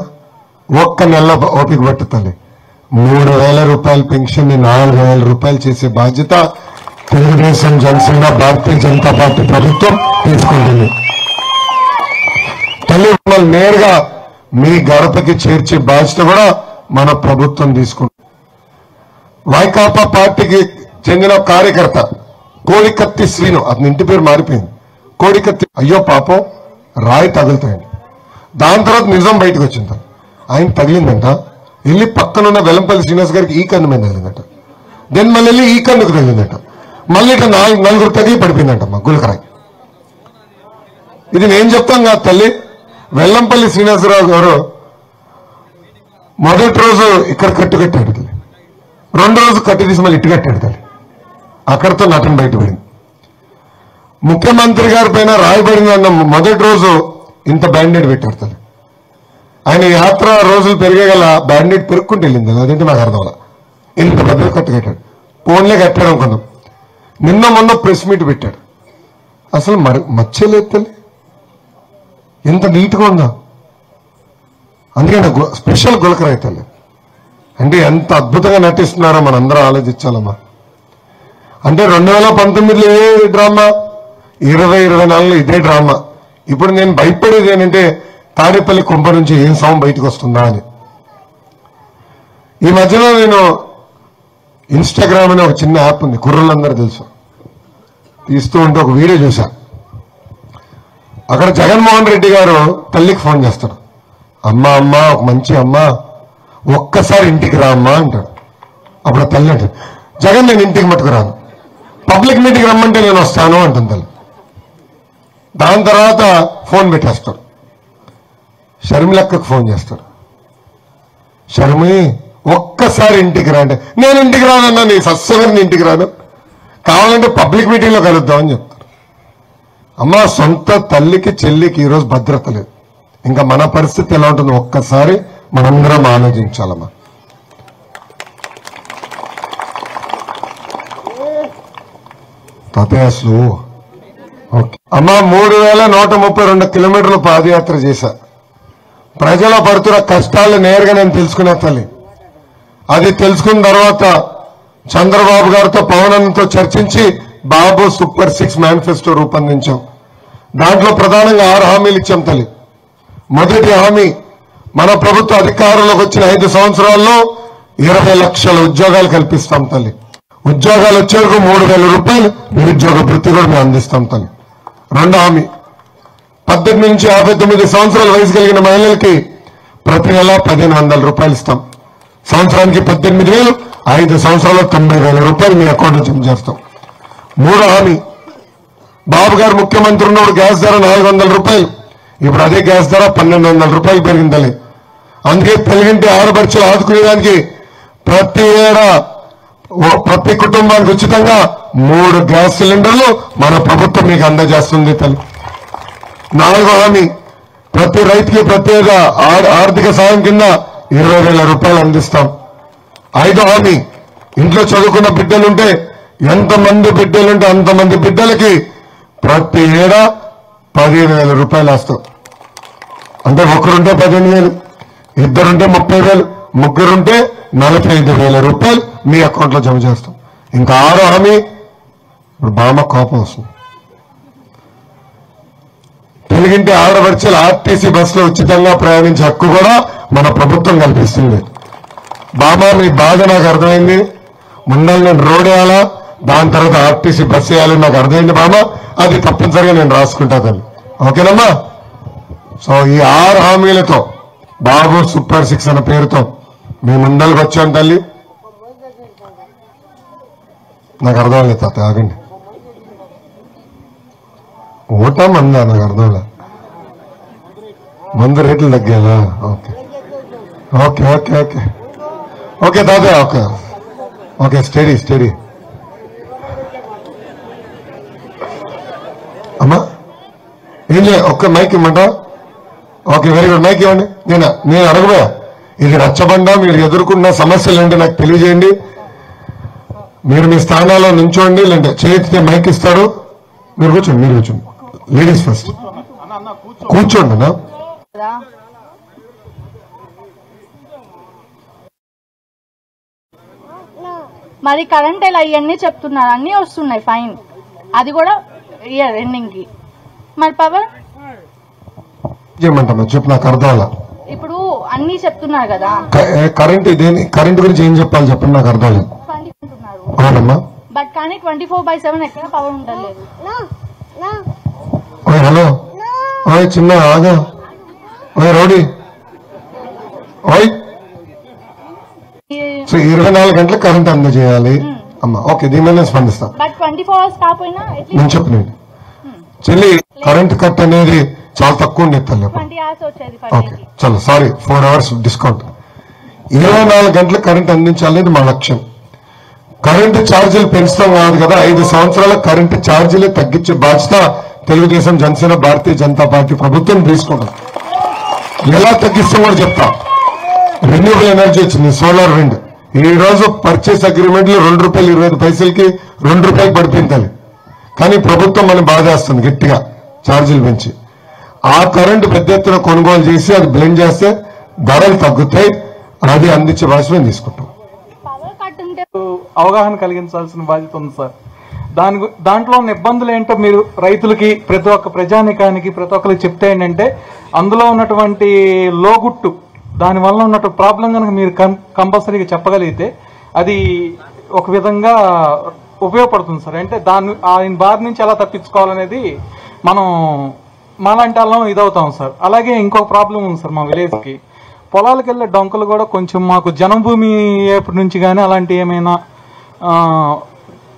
1 నెల ఓపిక పట్టు తల్లి. 3,000 రూపాయల పెన్షన్ ని 4,000 రూపాయలు చేసే బాధ్యత తెలుగుదేశం జనసేన భారతీయ జనతా పార్టీ ప్రభుత్వం తీసుకుంటుంది తల్లి. మిమ్మల్ని నేరుగా మీ గడపకి చేర్చే బాధ్యత కూడా మన ప్రభుత్వం తీసుకుంటుంది. వైకాపా పార్టీకి చెందిన కార్యకర్త కోడికత్తి శ్రీను, అతని ఇంటి పేరు మారిపోయింది, కోడికత్తి. అయ్యో పాపం రాయి తగులుతాయండి. దాని తర్వాత నిజం బయటకు వచ్చింది, ఆయన తగిలిందంట. వెళ్ళి పక్కనున్న వెల్లంపల్లి శ్రీనివాస్ గారికి ఈ కన్ను మీద తగిలిందట. దెన్ మళ్ళీ వెళ్ళి ఈ కన్నుకు తగిలిందట. మళ్ళీ ఇట్లా నలుగురు తగిలి పడిపోయిందంట మా గులకరాయి. ఇది నేను చెప్తాను కాదు తల్లి. వెల్లంపల్లి శ్రీనివాసరావు గారు మొదటి రోజు ఇక్కడ కట్టు కట్టాడు తల్లి, రెండో రోజు కట్టు తీసి మళ్ళీ ఇటు కట్టాడు తల్లి. అక్కడితో నటన బయటపడింది. ముఖ్యమంత్రి గారి పైన రాయబడిందన్న మొదటి రోజు ఇంత బ్యాండేడ్ పెట్టారు తల్లి. ఆయన యాత్ర రోజులు పెరిగే గల బ్యాండేడ్ పెరుక్కుంటూ వెళ్ళింది. అదేంటి నాకు అర్థం అలా ఇంత పెద్ద కట్టు కట్టాడు. ఫోన్లే కట్టాడు అనుకున్నాం. నిన్న మొన్న ప్రెస్ మీట్ పెట్టాడు. అసలు మచ్చలేదు తల్లి, ఎంత నీట్గా ఉందా. అందుకని స్పెషల్ గులకరాయి తల్లి. అంటే ఎంత అద్భుతంగా నటిస్తున్నారో మనందరం ఆలోచించాలమ్మా. అంటే 2019లో ఏ డ్రామా, 2024లో ఇదే డ్రామా. ఇప్పుడు నేను భయపడేది ఏంటంటే తాడేపల్లి కుంభ నుంచి ఏం సౌండ్ బయటకు వస్తుందా అని. ఈ మధ్యలో నేను ఇన్స్టాగ్రామ్ అనే ఒక చిన్న యాప్ ఉంది, కుర్రలందరూ తెలుసు, తీస్తూ ఉంటే ఒక వీడియో చూశా. అక్కడ జగన్మోహన్ రెడ్డి గారు తల్లికి ఫోన్ చేస్తాడు. అమ్మ అమ్మ ఒక మంచి అమ్మ ఒక్కసారి ఇంటికి రా అమ్మా అంటాడు. అప్పుడు తల్లి అంటాడు, జగన్ నేను ఇంటికి మట్టుకు రాను, పబ్లిక్ మీటింగ్ రమ్మంటే నేను వస్తాను అంటుంది తల్లి. దాని తర్వాత ఫోన్ పెట్టేస్తాడు. షర్మిలక్కకు ఫోన్ చేస్తాడు. షర్మి ఒక్కసారి ఇంటికి రా అంటే, నేను ఇంటికి రానన్నా, నీ సస్సగారిని ఇంటికి రాను, కావాలంటే పబ్లిక్ మీటింగ్లో కలుద్దామని చెప్తాడు. అమ్మ సొంత తల్లికి చెల్లికి ఈరోజు భద్రత లేదు. ఇంకా మన పరిస్థితి ఎలా ఉంటుందో ఒక్కసారి మనందరం ఆలోచించాలమ్మా. తాతయ్యలు ఓకే అమ్మ 3132 కిలోమీటర్లు పాదయాత్ర చేశా. ప్రజల పడుతున్న కష్టాలు నేరుగా నేను తెలుసుకునే తల్లి. అది తెలుసుకున్న తర్వాత చంద్రబాబు గారితో పవన్ అన్నతో చర్చించి బాబు సూపర్ 6 మేనిఫెస్టో రూపొందించాం. దాంట్లో ప్రధానంగా 6 హామీలు ఇచ్చాం తల్లి. మొదటి హామీ, మన ప్రభుత్వ అధికారంలోకి వచ్చిన 5 సంవత్సరాల్లో 20 లక్షల ఉద్యోగాలు కల్పిస్తాం తల్లి. ఉద్యోగాలు వచ్చేందుకు 3,000 రూపాయలు నిరుద్యోగ వృత్తి కూడా మేము అందిస్తాం తల్లి. రెండో హామీ, 18 నుంచి 59 సంవత్సరాల వయసు కలిగిన మహిళలకి ప్రతి నెల 1,500 రూపాయలు ఇస్తాం. సంవత్సరానికి 18,000, 5 సంవత్సరాల్లో 90,000 రూపాయలు మీ అకౌంట్లో జమ చేస్తాం. మూడో హామీ, బాబు గారు ముఖ్యమంత్రి ఉన్నప్పుడు గ్యాస్ ధర 400 రూపాయలు, ఇప్పుడు అదే గ్యాస్ ధర 1,200 రూపాయలు పెరిగిందని. అందుకే తెలుగింటి ఆడపడుచులు ఆదుకునేదానికి ప్రతి ఏడా ప్రతి కుటుంబానికి ఉచితంగా 3 గ్యాస్ సిలిండర్లు మన ప్రభుత్వం మీకు అందజేస్తుంది తల్లి. నాలుగో హామీ, ప్రతి రైతుకి ప్రత్యేక ఆర్థిక సాయం కింద 20,000 రూపాయలు అందిస్తాం. ఐదో హామీ, ఇంట్లో చదువుకున్న బిడ్డలుంటే ఎంతమంది బిడ్డలుంటే అంతమంది బిడ్డలకి ప్రతి ఏడా 15,000 రూపాయలు వేస్తాం. అంటే ఒకరుంటే 15,000, ఇద్దరుంటే 30,000, ముగ్గురుంటే 45,000 రూపాయలు మీ అకౌంట్లో జమ చేస్తాం. ఇంకా ఆరో హామీ, ఇప్పుడు బామ్మ కోపం వస్తుంది, తెలుగింటి ఆడపడుచులు ఆర్టీసీ బస్సులో ఉచితంగా ప్రయాణించే హక్కు కూడా మన ప్రభుత్వం కల్పిస్తుంది. బాబా మీ బాధ నాకు అర్థమైంది, ముందర నేను రోడ్ వేయాలా, దాని తర్వాత ఆర్టీసీ బస్సు వేయాలని నాకు అర్థమైంది బాబా, అది తప్పనిసరిగా నేను రాసుకుంటా తల్లి. ఓకేనమ్మా? సో ఈ 6 హామీలతో బాబు సూపర్ 6 అన్న పేరుతో మీ ముందరకు వచ్చాను తల్లి. నాకు అర్థం లేదు తాత, ఆగండి. ఓటా మందా నాకు అర్థం లేదు, మందు రేట్లు తగ్గాలా? Okay okay okay okay okay తాత, ఓకే ఓకే స్టడీ స్టడీ. అమ్మా ఏం చేయ, ఒక్క మైక్ ఇమ్మంటా? ఓకే వెరీ గుడ్, మైక్ ఇవ్వండి. నేను అడగబోయా, ఇది రచ్చబండ, మీరు ఎదుర్కొన్న సమస్యలు ఏంటో నాకు తెలియజేయండి. మీరు మీ స్థానాల్లో నుంచోండి, లేదంటే చేతితే మైక్ ఇస్తాడు, మీరు కూర్చోండి. మీరు కూర్చోండి, లేడీస్ ఫస్ట్ కూర్చోండి అన్నా. మరి కరెంట్ ఎలా ఇవన్నీ చెప్తున్నారు, అన్నీ వస్తున్నాయి ఫైన్, అది కూడా ఇయర్ ఎండింగ్ కి. మరి పవర్ ఏమంటామా చెప్పు, నాకు అర్థం అలా. ఇప్పుడు అన్ని చెప్తున్నారు కదా, కరెంట్ కరెంట్ గురించి ఏం చెప్పాలి చెప్పండి, నాకు అర్థం లేదు. అవునమ్మా, బట్ కానీ 24/7 ఎక్కడ పవర్ ఉండలేదు. హలో ఓయ్ చిన్న ఆగా, ఓయ్ రౌడీ, ఓయ్ సో 24 గంటలు కరెంట్ అందజేయాలి అమ్మా. ఓకే, దీని మీద స్పందిస్తాం. బట్ 24 hours కాకపోయినా నేను చెప్పనండి చెల్లి, కరెంట్ కట్ అనేది చాలా తక్కువ ఉండేది తల్లి. 20 hours వచ్చేది ఓకే చలో, సారీ 4 hours డిస్కౌంట్. 24 గంటలు కరెంట్ అందించాలనేది మా లక్ష్యం. కరెంటు ఛార్జీలు పెంచుతాం కాదు కదా, 5 సంవత్సరాల కరెంటు ఛార్జీలే తగ్గించే బాధ్యత తెలుగుదేశం, జనసేన, భారతీయ జనతా పార్టీ ప్రభుత్వం తీసుకుంటాం. ఎలా తగ్గిస్తాం కూడా చెప్తాం. రెన్యూబుల్ ఎనర్జీ వచ్చింది, సోలార్ విండ్. ఈ రోజు పర్చేస్ అగ్రిమెంట్లు ₹2.25కి ₹2 పడిపోయింది. కానీ ప్రభుత్వం మనం బాధేస్తుంది గట్టిగా ఛార్జీలు పెంచి. ఆ కరెంటు పెద్ద ఎత్తున కొనుగోలు చేసి అది బ్లెండ్ చేస్తే ధరలు తగ్గుతాయి. అది అందించే భాష తీసుకుంటాం. అవగాహన కలిగించాల్సిన బాధ్యత ఉంది సార్. దాంట్లో ఉన్న ఇబ్బందులు ఏంటో మీరు రైతులకి, ప్రతి ఒక్క ప్రజానికానికి, ప్రతి ఒక్కరికి చెప్తే ఏంటంటే అందులో ఉన్నటువంటి లోగుట్టు, దానివల్ల ఉన్నటువంటి ప్రాబ్లం కనుక మీరు కంపల్సరీగా చెప్పగలిగితే అది ఒక విధంగా ఉపయోగపడుతుంది సార్. అంటే ఆయన బారి నుంచి ఎలా తప్పించుకోవాలనేది మనం మాలాంటి వాళ్ళం ఇదవుతాం సార్. అలాగే ఇంకొక ప్రాబ్లం ఉంది సార్, మా విలేజ్కి పొలాలకు వెళ్ళే డొంకలు కూడా కొంచెం మాకు జనభూమి ఏపటి నుంచి కానీ అలాంటి ఏమైనా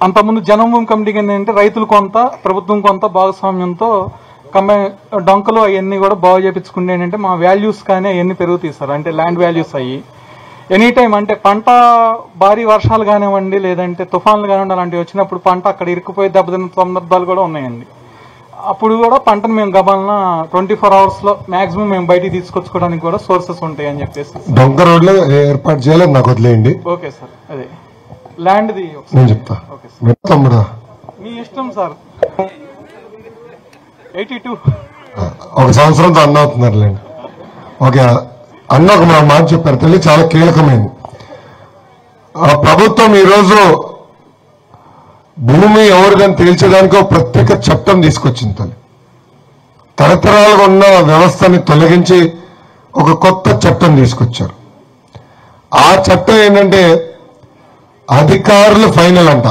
అంతకుముందు జనభూమి కమిటీకి ఏంటంటే రైతులు కొంత, ప్రభుత్వం కొంత భాగస్వామ్యంతో డొంకలు అవన్నీ కూడా బాగు చేయించుకుంటే ఏంటంటే మా వాల్యూస్ కానీ అవన్నీ పెరుగుతాయి సార్. అంటే ల్యాండ్ వాల్యూస్ అయ్యి ఎనీ టైం అంటే పంట భారీ వర్షాలు కానివ్వండి, లేదంటే తుఫాన్లు కానివ్వండి, అలాంటివి వచ్చినప్పుడు పంట అక్కడ ఇరుక్కుపోయి దెబ్బతిన్న సందర్భాలు కూడా ఉన్నాయండి. అప్పుడు కూడా పంటను మేము గబాలన 24 hours మాక్సిమం మేము బయటికి తీసుకొచ్చుకోవడానికి కూడా సోర్సెస్ ఉంటాయి అని చెప్పేసి డొంక రోడ్లు ఏర్పాటు చేయాలని నాకు వదిలేయండి. ఓకే సార్, అదే ల్యాండ్ ది నేను చెప్తా. తమ్ముడా మీ ఇష్టం సార్. 82 ఒక సంవత్సరంతో అన్న అవుతున్నారులేండి. ఓకే, అన్న ఒక మాట చెప్పారు తల్లి, చాలా కీలకమైంది. ప్రభుత్వం ఈరోజు భూమి ఎవరిదని తేల్చేదానికి ఒక ప్రత్యేక చట్టం తీసుకొచ్చింది తల్లి. తరతరాలుగా ఉన్న వ్యవస్థని తొలగించి ఒక కొత్త చట్టం తీసుకొచ్చారు. ఆ చట్టం ఏంటంటే అధికారులు ఫైనల్ అంట.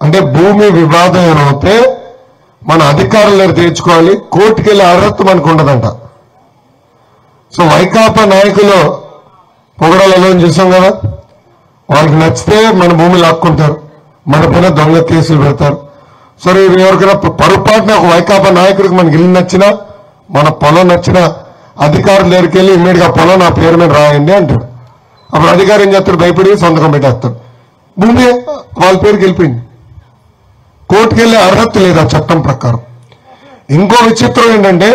అంటే భూమి వివాదం ఏమైతే మన అధికారుల దగ్గర తీర్చుకోవాలి, కోర్టుకి వెళ్ళే అర్హత మనకు ఉండదంట. సో వైకాపా నాయకులు పొగడలలో చూసాం కదా, వాళ్ళకి నచ్చితే మన భూమి లాక్కుంటారు, మన పైన దొంగ కేసులు పెడతారు. సరే, ఎవరికైనా పొరపాటున ఒక వైకాపా నాయకుడికి మనకి ఇల్లు నచ్చినా, మన పొలం నచ్చినా అధికారుల దగ్గరికి వెళ్ళి ఇమ్మీడియట్ గా పొలం నా పేరు మీద రాయండి అంటాడు. అప్పుడు అధికారి ఏం చేస్తాడు, భయపడి సంతకం పెట్టేస్తాడు. భూమి వాళ్ళ పేరుకి వెళ్ళిపోయింది. కోర్టుకు వెళ్ళే అర్హత లేదు ఆ చట్టం ప్రకారం. ఇంకో విచిత్రం ఏంటంటే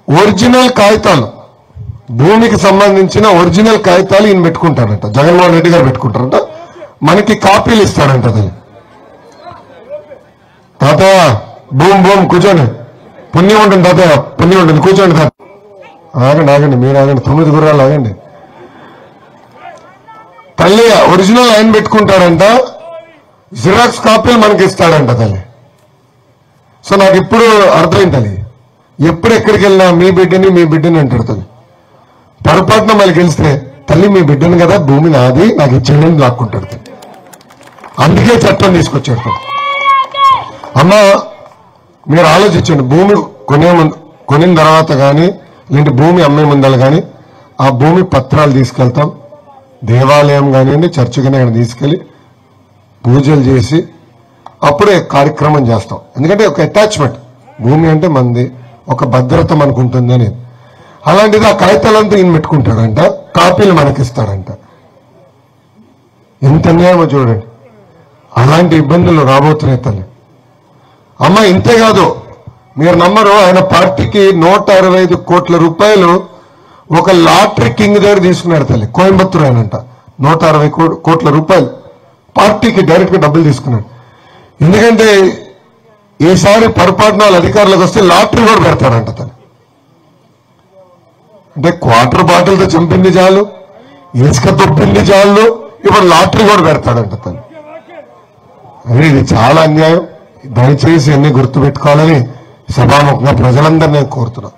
ఒరిజినల్ కాగితాలు, భూమికి సంబంధించిన ఒరిజినల్ కాగితాలు ఈయన పెట్టుకుంటాడంట, జగన్మోహన్ రెడ్డి గారు పెట్టుకుంటారంట. మనకి కాపీలు ఇస్తాడంట. తాతయ్య భూమి కూర్చోండి, పుణ్యం ఉంటుంది తాతయ్య, పుణ్యం ఉంటుంది, కూర్చోండి తాత. ఆగండి మీరు ఆగండి, 9 గుర్రాలు ఆగండి. తల్లి ఒరిజినల్ ఆయన పెట్టుకుంటాడంట, జిరాక్స్ కాపీలు మనకి ఇస్తాడంట తల్లి. సో నాకు ఇప్పుడు అర్థమైంది తల్లి, ఎప్పుడు ఎక్కడికి వెళ్ళినా మీ బిడ్డని అంటాడు తల్లి. పొరపాటున మళ్ళీ గెలిస్తే తల్లి మీ బిడ్డను కదా, భూమి నాది, నాకు ఇచ్చేయడం లాక్కుంటాడు తల్లి. అందుకే చట్టం తీసుకొచ్చాడు. అమ్మ మీరు ఆలోచించండి, భూమి కొనిన తర్వాత కానీ లేదంటే భూమి అమ్మే ముందలు కానీ ఆ భూమి పత్రాలు తీసుకెళ్తాం, దేవాలయం కానివ్వండి, చర్చ్ కానీ అక్కడ తీసుకెళ్లి పూజలు చేసి అప్పుడే కార్యక్రమం చేస్తాం. ఎందుకంటే ఒక అటాచ్మెంట్, భూమి అంటే మంది, ఒక భద్రత మనకు ఉంటుంది అనేది. అలాంటిది ఆ కాగితాలంతా ఈయన పెట్టుకుంటాడంట, కాపీలు మనకిస్తాడంట. ఎంత అన్యాయమో చూడండి. అలాంటి ఇబ్బందులు రాబోతున్నాయి తల్లి. అమ్మ ఇంతే కాదు, మీరు నమ్మరు, ఆయన పార్టీకి 165 కోట్ల రూపాయలు ఒక లాటరీ కింగ్ దగ్గర తీసుకున్నాడు తల్లి. కోయంబత్తూరు ఆయనంట 160 కోట్ల రూపాయలు పార్టీకి డైరెక్ట్ గా డబ్బులు తీసుకున్నాడు. ఎందుకంటే ఈసారి పొరపాటున వాళ్ళ అధికారులకు వస్తే లాటరీ కూడా పెడతాడంట తల్లి. అంటే క్వార్టర్ బాటిల్తో చంపింది చాలు, ఇసుక తొప్పింది చాలు, ఇప్పుడు లాటరీ కూడా పెడతాడంట తల్లి. అదే ఇది చాలా అన్యాయం. దయచేసి అన్ని గుర్తుపెట్టుకోవాలని సభాముఖంగా ప్రజలందరినీ కోరుతున్నా.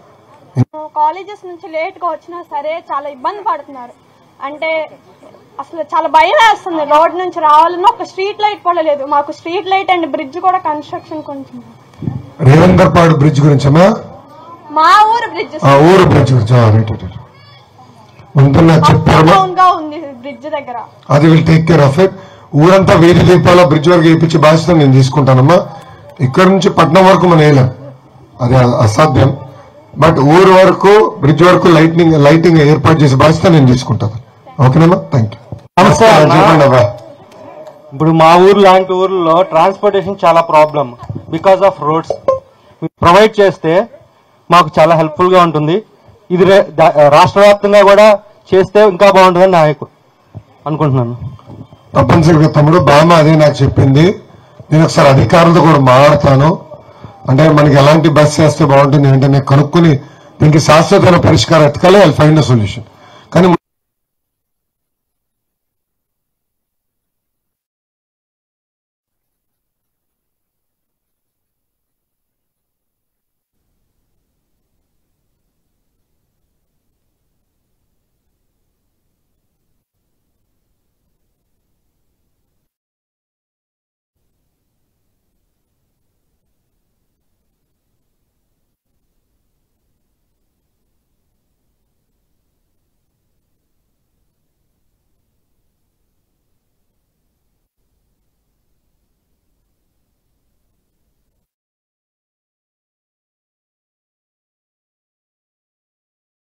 కాలేజెస్ నుంచి లేట్ గా వచ్చినా సరే చాలా ఇబ్బంది పడుతున్నారు. అంటే అసలు చాలా భయం వేస్తుంది. రోడ్ నుంచి రావాలన్నా ఒక స్ట్రీట్ లైట్ కూడా లేదు. మాకు స్ట్రీట్ లైట్ అండ్ బ్రిడ్జ్ కూడా కన్స్ట్రక్షన్ కొంచెం. రేవందర్పాడు బ్రిడ్జ్ గురించమ్మా, మా ఊరు బ్రిడ్జ్ ఊరు బ్రిడ్జ్ గురించి చెప్పారు. ఉంది బ్రిడ్జ్ దగ్గర. అది will take care of it. ఊరంతా వీధి దీపాల బ్రిడ్జ్ వరకు వేయించే బాధ్యత నేను తీసుకుంటానమ్మా. ఇక్కడ నుంచి పట్నం వరకు మనం వేయలేం, అది అసాధ్యం. బట్ ఊరు వరకు బ్రిడ్జ్ వరకు లైటింగ్ ఏర్పాటు చేసే బాధ్యత నేను తీసుకుంటాను. ఓకేనమ్మా, థ్యాంక్ యూ. చెప్పండి అబ్బా. ఇప్పుడు మా ఊరు లాంటి ఊర్లో ట్రాన్స్పోర్టేషన్ చాలా problem because of roads. Provide చేస్తే మాకు చాలా హెల్ప్ఫుల్ గా ఉంటుంది. ఇది రాష్ట్ర వ్యాప్తంగా కూడా చేస్తే ఇంకా బాగుంటుందని నాకు అనుకుంటున్నాను. తప్పనిసరిగా తమ్ముడు, బామ్మ అదే నాకు చెప్పింది. నేను ఒకసారి అధికారులతో కూడా మాట్లాడతాను. అంటే మనకి ఎలాంటి బస్ చేస్తే బాగుంటుంది అంటే నేను కనుక్కుని దీనికి శాశ్వతమైన పరిష్కారం ఎత్తుకాలి. I find a solution.